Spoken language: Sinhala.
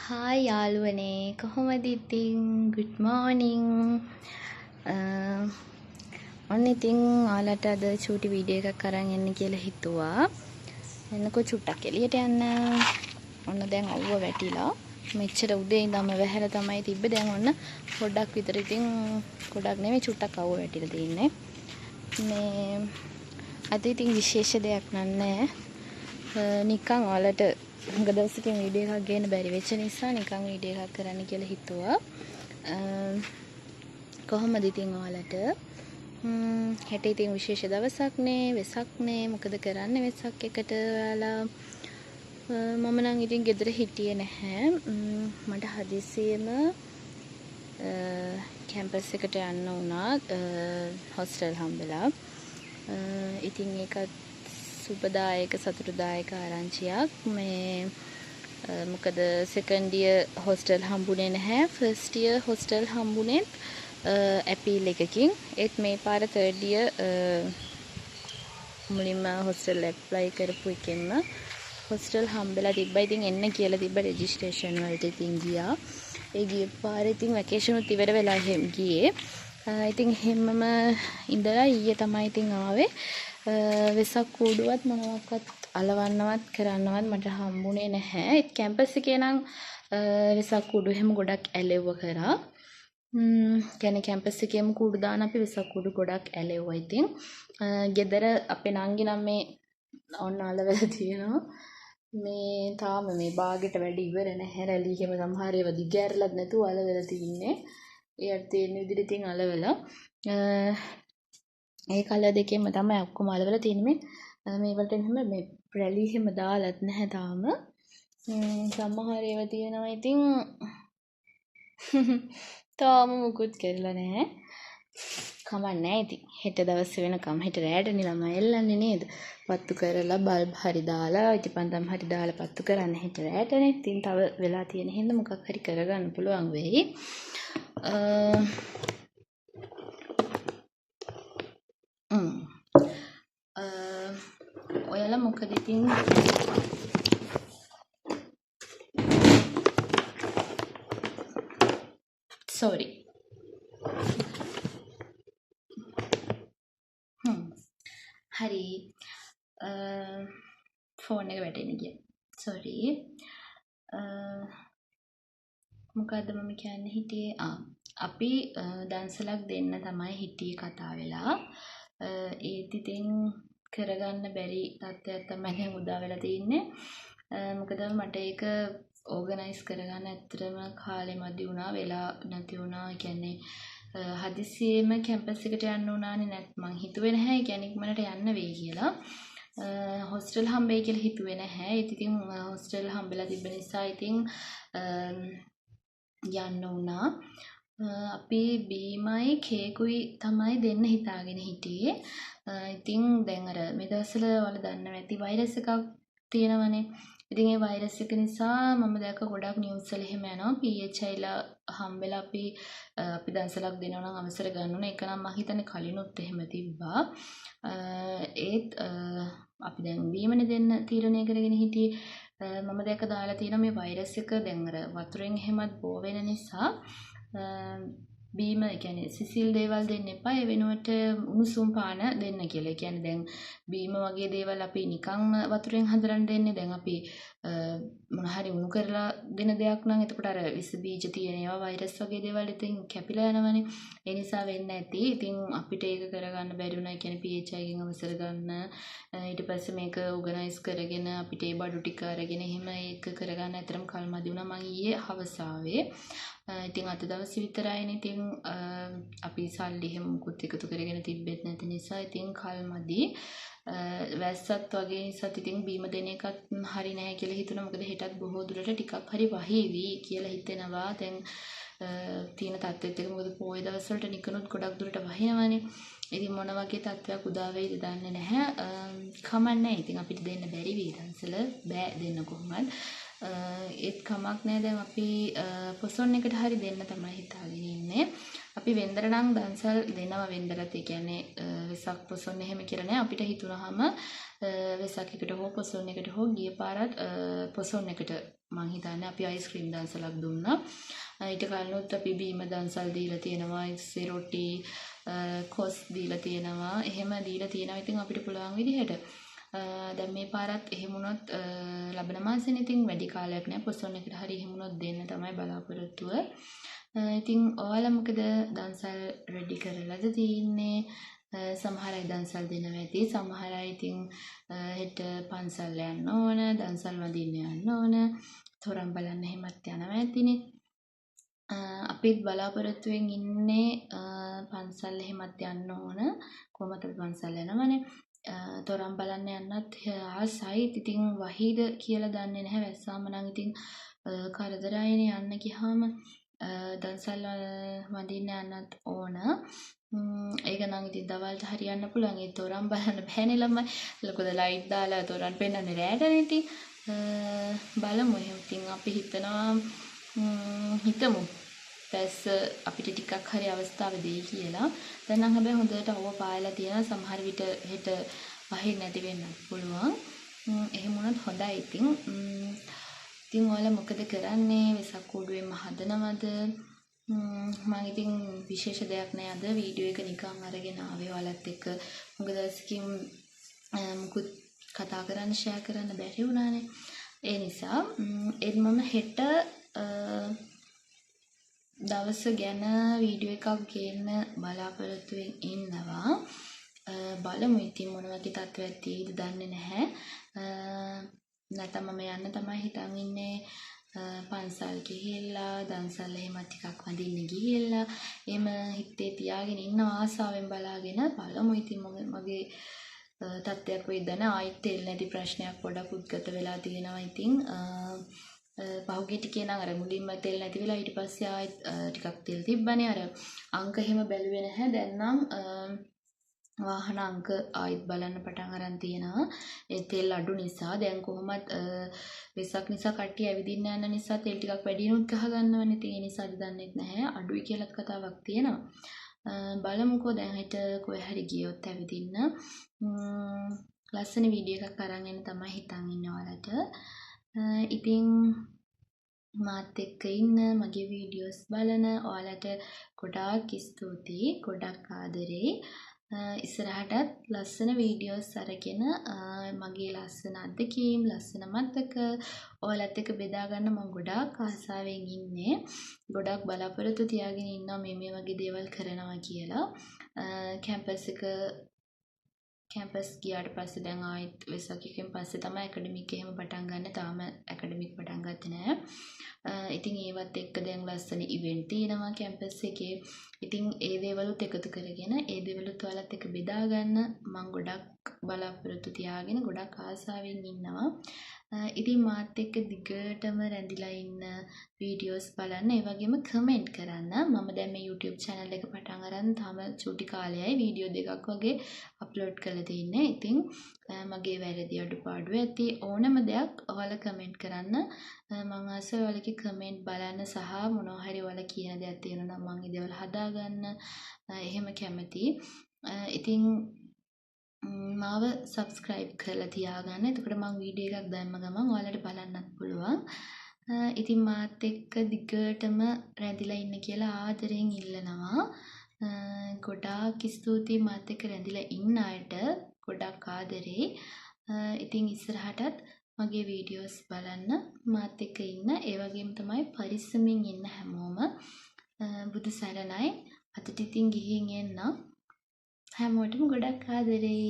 හායි යාළුවනේ කොහොමද ඉතින් good morning ඔන්න ඉතින් ඔයාලට අද චූටි වීඩියෝ එකක් අරන් එන්න කියලා හිතුවා. එන්නකෝ චුට්ටක් එළියට යන්න. ඔන්න දැන් අවුව වැටිලා මෙච්චර උදේ ඉඳන්ම වැහැලා තමයි තිබ්බේ. දැන් ඔන්න පොඩ්ඩක් විතර ඉතින් ගොඩක් නෙමෙයි චුට්ටක් අවුව වැටිලා තින්නේ. මේ අද ඉතින් විශේෂ දෙයක් නෑ. නිකන් ඔයාලට හුඟ දවසකින් වීඩියෝ එකක් ගේන්න බැරි වෙච්ච නිසා නිකන් වීඩියෝ එකක් කරන්න කියලා හිතුවා. කොහොමද ඉතින් ඔයාලට? හෙට ඉතින් විශේෂ දවසක් නේ, වෙසක් නේ. මොකද කරන්නේ වෙසක් එකට ඔයාලා? මම නම් ඉතින් ගෙදර හිටියේ නැහැ. මට හදිසියෙම කැම්පස් එකට යන්න වුණා. හොස්ටල් හම්බෙලා. ඉතින් ඒකත් සුබදායක සතුටුදායක ආරංචියක්. මේ මොකද සෙකන්ඩ් ඉයර් හොස්ටල් හම්බුනේ නැහැ. ෆස්ට් ඉයර් හොස්ටල් හම්බුනේ ඇපීල් එකකින්. ඒත් මේ පාර තර්ඩ් ඉයර් මුලින්ම හොස්ටල් ඇප්ලයි කරපු එකෙන්ම හොස්ටල් හම්බෙලා තිබ්බා. ඉතින් එන්න කියලා තිබ්බ රෙජිස්ට්‍රේෂන් වලට ඉතින් ගියා. ඒ ගිය පාර ඉතින් වැකේෂන් උත් ඉවර වෙලා එහෙම ගියේ. ඉතින් එහෙමම ඉඳලා ඊයේ තමයි ඉතින් ආවේ. වෙසක් කූඩුවත් මොනවාක්වත් අලවන්නවත් කරන්නවත් මට හම්බුනේ නැහැ. ඒත් කැම්පස් එකේ නම් වෙසක් කූඩු එහෙම ගොඩක් ඇලෙව්ව කරා. කියන්නේ කැම්පස් එකේම කූඩු දාන අපි වෙසක් කූඩු ගොඩක් ඇලෙව්වා. ඉතින් ගෙදර අපේ නංගි නම් මේ ඔන්න අලවලා තියෙනවා. මේ තාම මේ බාගෙට වැඩි ඉවර නැහැ. රැලි එහෙම සමහර ඒවා දිගෑරලත් නැතුව අලවලා තින්නේ. ඒත් තියෙන විදිහට ඉතින් අලවලා ඒ කලර් දෙකෙන්ම තමයි ඔක්කොම අලවලා තියෙන්නේ. මේ වලට එහෙම මේ රැලි එහෙම දාලත් නැහැ තාම. සමහර ඒවා තියෙනවා ඉතින් තාම මුකුත් කරලා නැහැ. කමක් නැහැ ඉතින්. හෙට දවස් වෙනකම් හෙට රැටනේ ළමයි එල්ලන්නේ නේද? පත්තු කරලා බල්බ් හරි දාලා ඉටිපන්දම් හරි දාලා පත්තු කරන්න හෙට රැටනේ. ඉතින් තව වෙලා තියෙන හින්දා මොකක් හරි කරගන්න පුළුවන් වෙයි. ඔයාලා මොකද ඉතින් sorry හරි ෆෝන් එක වැටෙන්න ගියා sorry මොකද්ද මම කියන්න හිටියේ අපි දන්සලක් දෙන්න තමයි හිටියේ කතා වෙලා ඒත් ඉතින් කරගන්න බැරි තත්ත්වයක් තමයි දැන් උදා වෙලා තින්නේ. මොකද මට ඒක ඕගනයිස් කරගන්න ඇත්තටම කාලෙ මදි වුණා, වෙලා නැති වුණා. ඒ කියන්නේ හදිසියෙම කැම්පස් එකට යන්න වුණානේ. නැත් මං හිතුවේ නැහැ ඒ කියන්නේ ඉක්මනට යන්න වෙයි කියලා. හොස්ටල් හම්බෙයි කියලා හිතුවේ නැහැ. ඒත් ඉතින් හොස්ටල් හම්බෙලා තිබ්බ නිසා ඉතින් යන්න වුණා. අපි බීමයි කේකුයි තමයි දෙන්න හිතාගෙන හිටියේ. ඉතින් දැන් අර මේ දවස්වල ඔයාලා දන්නවා ඇති වෛරස් එකක් තියෙනවනේ. ඉතින් ඒ වෛරස් එක නිසා මම දැක්ක ගොඩක් නිවුස් වල එහෙම යනවා. PHIලා හම්බෙලා අපි දන්සලක් දෙනවා නම් අවසර ගන්න ඕනේ. ඒක නම් මම හිතන්නේ කලිනුත් එහෙම තිබ්බා. ඒත් අපි දැන් බීමනේ දෙන්න තීරණය කරගෙන හිටියේ. මම දැක්ක දාලා තියෙනවා මේ වෛරස් එක දැන් අර වතුරෙන් එහෙමත් බෝ වෙන නිසා බීම ඒ කියන්නේ සිසිල් දේවල් දෙන්න එපා. ඒ වෙනුවට උණුසුම් පාන දෙන්න කියලා. ඒ කියන්නේ දැන් බීම වගේ දේවල් අපි නිකන් වතුරෙන් හදලා දෙන්නේ. දැන් අපි මොන හරි උණු කරලා දෙන දෙයක් නම් එතකොට අර විස බීජ තියෙන ඒවා වෛරස් වගේ දේවල් ඉතින් කැපිලා යනවනේ. ඒ නිසා වෙන්න ඇති. ඉතින් අපිට ඒක කරගන්න බැරි වුණා. ඒ කියන්නේ PHI ගෙන් අවසර ගන්න. ඊට පස්සේ මේක ඕගනයිස් කරගෙන අපිට ඒ බඩු ටික අරගෙන එහෙම ඒක කරගන්න ඇතරම් කල් මදි වුණා. මම ඊයේ හවස ආවේ. ඉතින් අද දවසේ විතරයිනේ. ඉතින් අපි සල්ලි එහෙම මුකුත් එකතු කරගෙන තිබ්බෙත් නැති නිසා ඉතින් කල් මදි. වැස්සත් වගේ නිසා ඉතින් බීම දෙන එකත් හරි නැහැ කියලා හිතුණා. මොකද හෙටත් බොහෝ දුරට ටිකක් හරි වහීවි කියලා හිතෙනවා. දැන් තියෙන තත්ත්වෙත් එක මොකද පොය දවස්වලට නිකනුත් ගොඩක් දුරට වහිනවනේ. ඉතින් මොන වගේ තත්ත්වයක් උදා වෙයිද දන්නේ නැහැ. කමන්නේ. ඉතින් අපිට දෙන්න බැරි වෙයි දන්සල බෑ දෙන්න කොහොමද. ඒත් කමක් නැහැ. දැන් අපි පොසොන් එකට හරි දෙන්න තමයි හිතාගෙන ඉන්නේ. අපි වෙන්දර නම් දන්සල් දෙනවා වෙන්දරත් ඒ කියන්නේ වෙසක් පොසොන් එහෙම කියලා නෑ අපිට හිතුනහම වෙසක් එකට හෝ පොසොන් එකට හෝ ගිය පාරත් පොසොන් එකට මං හිතන්නේ අපි අයිස්ක්‍රීම් දන්සලක් දුන්නා. ඊට කලිනුත් අපි බීම දන්සල් දීලා තියෙනවා, ඉස්සේ රොටි කොස් දීලා තියෙනවා. එහෙම දීලා තියෙනවා. ඉතින් අපිට පුළුවන් විදිහට දැන් මේ පාරත් එහෙම වුණොත් ලබන මාසෙනේ ඉතින් වැඩි කාලයක් නෑ පොසොන් එකට හරි එහෙම වුණොත් දෙන්න තමයි බලාපොරොත්තුව. ඉතින් ඔයාලා මොකද දන්සල් රෙඩි කරලාද තියෙන්නේ? සමහර අය දන්සල් දෙනවා ඇති. සමහර අය ඉතින් හෙට පන්සල් යන්න ඕන, දන්සල් වඳින්න යන්න ඕන, තොරන් බලන්න එහෙමත් යනවා ඇතිනේ. අපිත් බලාපොරොත්තුවෙන් ඉන්නේ පන්සල් එහෙමත් යන්න ඕන. කොහොමද පන්සල් යනවනේ. තොරන් බලන්න යන්නත් ආසයි. ඉතින් වහීද කියලා දන්නේ නැහැ. වැස්සාම නම් ඉතින් කරදරයිනේ යන්න ගියාම දන්සල් වඳින්න යන්නත් ඕන. ඒක නම් ඉතින් දවල්ට හරියන්න පුළුවන්. ඒ තොරන් බලන්න බෑනේ ළමයි. ලොකද ලයිට් දාලා තොරන් පෙන්නන්නේ රෑටනේ ඉතින්. බලමු එහෙනම් ඉතින් අපි හිතමු පැස් අපිට ටිකක් හරි අවස්ථාව දෙයි කියලා. දැන් නම් හැබැයි හොඳට අවුව පායලා තියෙන සමහර විට හෙට වහින්න නැති වෙන්නත් පුළුවන්. එහෙම වුණත් හොඳයි ඉතින්. ඉතින් ඔයාලා මොකද කරන්නේ? වෙසක් කූඩුවෙම හදනවද? මම ඉතින් විශේෂ දෙයක් නෑ අද වීඩියෝ එක නිකන් අරගෙන ආවේ ඔයාලත් එක්ක. මොකද දවසකින් මුකුත් කතා කරන්න ෂෙයා කරන්න බැරි වුණානේ. ඒ නිසා මම හෙට දවස ගැන වීඩියෝ එකක් ගේන්න බලාපොරොත්තුවෙන් ඉන්නවා. බලමු ඉතින් මොන වගේ තත්ත්වයක් තියෙයිද දන්නේ නැහැ. නැත්නම් මම යන්න තමයි හිතන් ඉන්නේ. පන්සල් ගිහිල්ලා දන්සල් එහෙම ටිකක් වඳින්න ගිහිල්ලා එහෙම හිතේ තියාගෙන ඉන්න ආසාවෙන් බලාගෙන බලමු ඉතින් මගේ තත්ත්වයක් වෙයිද නැහැ. ආයෙත් තෙල් නැති ප්‍රශ්නයක් පොඩක් උද්ගත වෙලා තියෙනවා ඉතින් පහුගිය ටිකේ නම් අර මුලින්ම තෙල් නැති වෙලා ඊට පස්සේ ආයෙත් ටිකක් තෙල් තිබ්බනේ. අර අංක එහෙම බැලුවේ නැහැ. දැන් නම් වාහන අංක ආයෙත් බලන්න පටන් අරන් තියෙනවා. ඒ තෙල් අඩු නිසා දැන් කොහොමත් වෙසක් නිසා කට්ටිය ඇවිදින්න යන නිසා තෙල් ටිකක් වැඩිනුත් ගහ ගන්නවනේ. ඒ නිසාද දන්නෙත් නැහැ. අඩුයි කියලාත් කතාවක් තියෙනවා. බලමුකෝ දැන් හිට කොහේ හරි ගියොත් ඇවිදින්න. ලස්සන වීඩියෝ එකක් අරන් එන්න තමයි හිතන් ඉන්නේ ඔයාලට. ඉතින් මාත් එක්ක ඉන්න මගේ වීඩියෝස් බලන ඔයාලට ගොඩාක් ස්තුතියි. ගොඩක් ආදරේ. ඉස්සරහටත් ලස්සන වීඩියෝස් අරගෙන මගේ ලස්සන අත්දැකීම් ලස්සන මතක ඔයාලත් එක්ක බෙදා ගන්න මම ගොඩාක් ආසාවෙන් ඉන්නේ. ගොඩක් බලාපොරොත්තු තියාගෙන ඉන්නවා මේ වගේ දේවල් කරනවා කියලා. කැම්පස් ගියාට පස්සේ දැන් ආයෙත් වෙසක් එකෙන් පස්සේ තමයි ඇකඩමික් එහෙම පටන් ගන්න. තාම ඇකඩමික් පටන් ගත්තේ නැහැ. ඉතින් ඒවත් එක්ක දැන් ලස්සන ඉවෙන්ට් තියෙනවා කැම්පස් එකේ. ඉතින් ඒ දේවලුත් එකතු කරගෙන ඒ දේවලුත් ඔයාලත් එක්ක බෙදා ගන්න මම ගොඩක් බලාපොරොත්තු තියාගෙන ගොඩක් ආසාවෙන් ඉන්නවා. ඉතින් මාත් එක්ක දිගටම රැඳිලා ඉන්න වීඩියෝස් බලන්න ඒ වගේම කමෙන්ට් කරන්න. මම දැන් මේ YouTube channel එක පටන් අරන් තාම චුටි කාලයයි වීඩියෝ දෙකක් වගේ අප්ලෝඩ් කරලා තින්නේ. ඉතින් මගේ වැරදි අඩුපාඩු ඇති ඕනම දෙයක් ඔයාලා කමෙන්ට් කරන්න. මම ආසයි ඔයාලගේ කමෙන්ට් බලන්න සහ මොනවා හරි ඔයාලා කියන දේවල් තියෙනවා නම් මම ඒ දේවල් හදාගන්න එහෙම කැමතියි. ඉතින් මාව සබ්ස්ක්‍රයිබ් කරලා තියාගන්න. එතකොට මම වීඩියෝ එකක් දැම්ම ගමන් ඔයාලට බලන්නත් පුළුවන්. ඉතින් මාත් එක්ක දිගටම රැඳිලා ඉන්න කියලා ආදරෙන් ඉල්ලනවා. ගොඩාක් ස්තුතියි මාත් එක්ක රැඳිලා ඉන්න අයට. ගොඩක් ආදරේ. ඉතින් ඉස්සරහටත් මගේ වීඩියෝස් බලන්න මාත් එක්ක ඉන්න. ඒ වගේම තමයි පරිස්සමින් ඉන්න හැමෝම. බුදු සරණයි. අතට ඉතින් ගිහින් එන්න. හැමෝටම ගොඩක් ආදරේ.